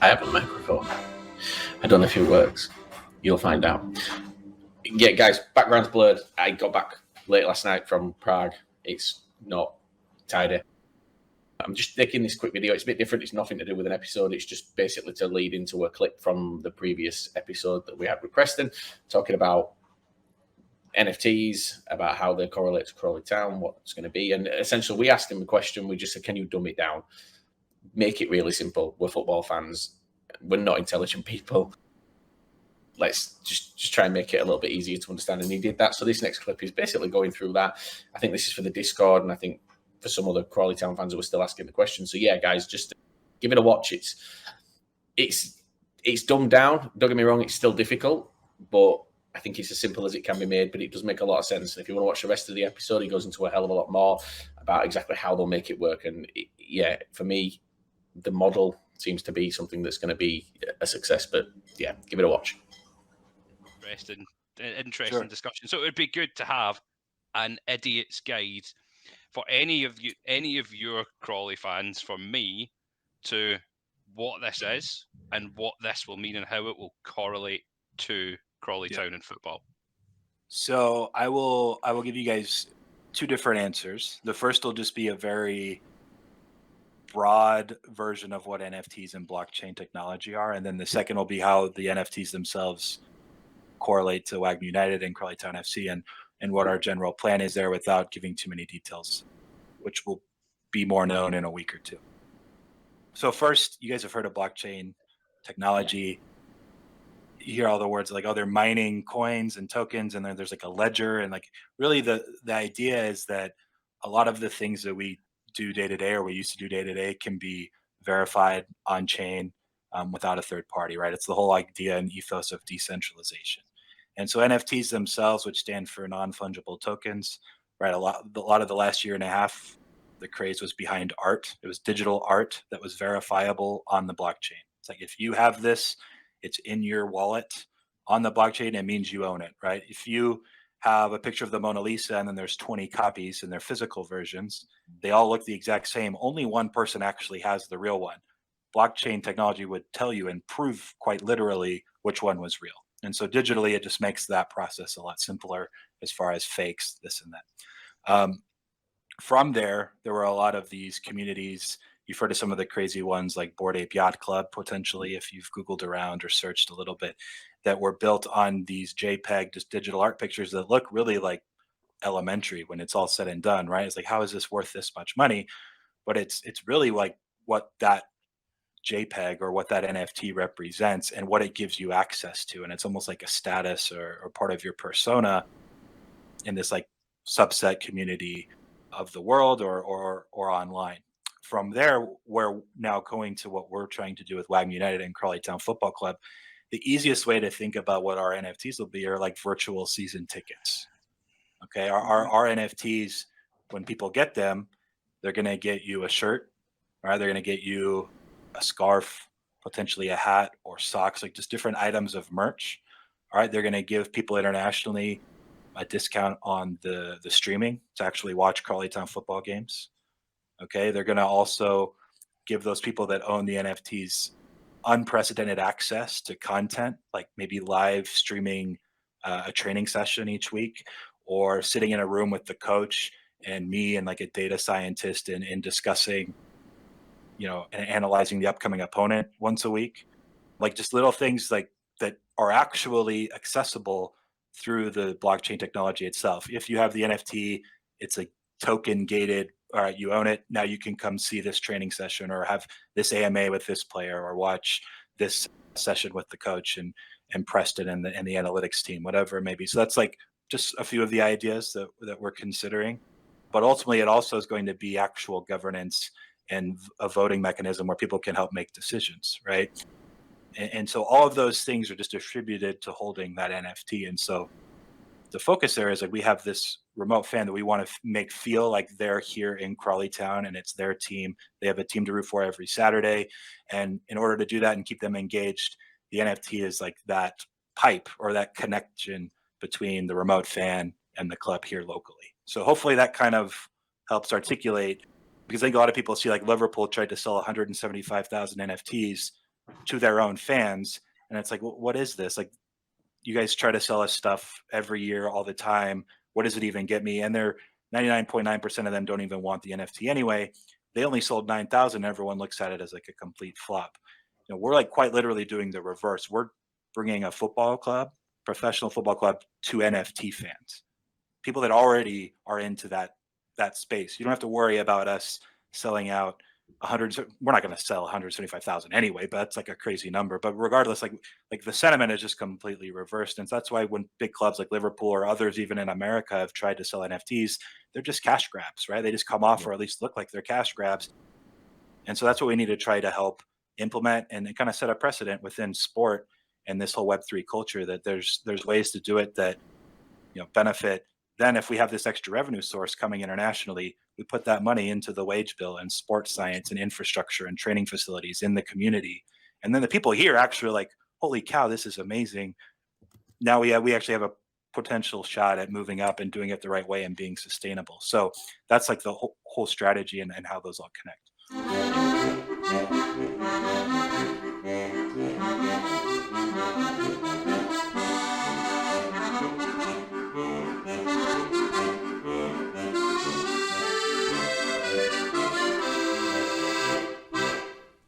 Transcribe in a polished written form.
I have a microphone. I don't know if it works. You'll find out. Yeah, guys, background's blurred. I got back late last night from Prague. It's not tidy. I'm just taking this quick video. It's a bit different. It's nothing to do with an episode. It's just basically to lead into a clip from the previous episode that we had with Preston, talking about NFTs, about how they correlate to Crawley Town, what it's going to be. And essentially, we asked him a question. We just said, can you dumb it down? Make it really simple. We're football fans. We're not intelligent people. Let's just try and make it a little bit easier to understand. And he did that. So this next clip is basically going through that. I think this is for the Discord, and I think for some other Crawley Town fans who are still asking the question. So yeah, guys, just give it a watch. It's dumbed down. Don't get me wrong, it's still difficult, but I think it's as simple as it can be made, but it does make a lot of sense. And if you want to watch the rest of the episode, he goes into a hell of a lot more about exactly how they'll make it work. And yeah, for me, the model seems to be something that's going to be a success. But yeah, give it a watch. Interesting discussion. So it would be good to have an idiot's guide for any of your Crawley fans, from me, to what this is and what this will mean and how it will correlate to Crawley Town and football. So I will give you guys two different answers. The first will just be a very broad version of what NFTs and blockchain technology are, and then the second will be how the NFTs themselves correlate to WAGM United and Crawley Town FC, and what our general plan is there, without giving too many details, which will be more known in a week or two. So first, you guys have heard of blockchain technology. You hear all the words like, oh, they're mining coins and tokens, and then there's like a ledger, and like really the idea is that a lot of the things that we do day to day, or we used to do day to day, can be verified on chain without a third party, right? It's the whole idea and ethos of decentralization. And so NFTs themselves, which stand for non-fungible tokens, right? A lot of the last year and a half, the craze was behind art. It was digital art that was verifiable on the blockchain. It's like, if you have this, it's in your wallet on the blockchain, it means you own it, right? If you have a picture of the Mona Lisa and then there's 20 copies and they're physical versions, they all look the exact same. Only one person actually has the real one. Blockchain technology would tell you and prove quite literally which one was real. And so digitally, it just makes that process a lot simpler as far as fakes, this and that. From there were a lot of these communities. You've heard of some of the crazy ones like Bored Ape Yacht Club, potentially, if you've Googled around or searched a little bit, that were built on these JPEG, just digital art pictures that look really like elementary when it's all said and done, right? It's like, how is this worth this much money? But it's really like what that JPEG or what that NFT represents and what it gives you access to. And it's almost like a status or part of your persona in this like subset community of the world or online. From there, we're now going to what we're trying to do with WAGM United and Crawley Town Football Club. The easiest way to think about what our NFTs will be are like virtual season tickets. Okay, our NFTs, when people get them, they're going to get you a shirt, right? They're going to get you a scarf, potentially a hat or socks, like just different items of merch. All right, they're going to give people internationally a discount on the streaming to actually watch Crawley Town football games. Okay, they're going to also give those people that own the NFTs unprecedented access to content, like maybe live streaming a training session each week, or sitting in a room with the coach and me and like a data scientist and discussing, and analyzing the upcoming opponent once a week. Like just little things like that are actually accessible through the blockchain technology itself. If you have the NFT, it's a token gated, all right, you own it, now you can come see this training session or have this AMA with this player or watch this session with the coach and Preston and the analytics team, whatever it may be. So that's like just a few of the ideas that we're considering. But ultimately, it also is going to be actual governance and a voting mechanism where people can help make decisions, right? And so all of those things are just attributed to holding that NFT. And so the focus there is like, we have this remote fan that we want to make feel like they're here in Crawley Town and it's their team. They have a team to root for every Saturday. And in order to do that and keep them engaged, the NFT is like that pipe or that connection between the remote fan and the club here locally. So hopefully that kind of helps articulate, because I think a lot of people see like Liverpool tried to sell 175,000 NFTs to their own fans. And it's like, what is this? Like, you guys try to sell us stuff every year, all the time. What does it even get me? And they're 99.9% of them don't even want the NFT anyway. They only sold 9,000. Everyone looks at it as like a complete flop. We're like quite literally doing the reverse. We're bringing a football club, professional football club, to NFT fans, people that already are into that space. You don't have to worry about us selling out 100. We're not going to sell 175,000 anyway, but that's like a crazy number. But regardless, like the sentiment is just completely reversed. And so that's why when big clubs like Liverpool or others, even in America, have tried to sell NFTs, they're just cash grabs, right? They just come off, or at least look like they're cash grabs. And so that's what we need to try to help implement and kind of set a precedent within sport and this whole Web3 culture, that there's ways to do it that, benefit. Then if we have this extra revenue source coming internationally, we put that money into the wage bill and sports science and infrastructure and training facilities in the community. And then the people here actually are like, holy cow, this is amazing. Now we actually have a potential shot at moving up and doing it the right way and being sustainable. So that's like the whole strategy and how those all connect.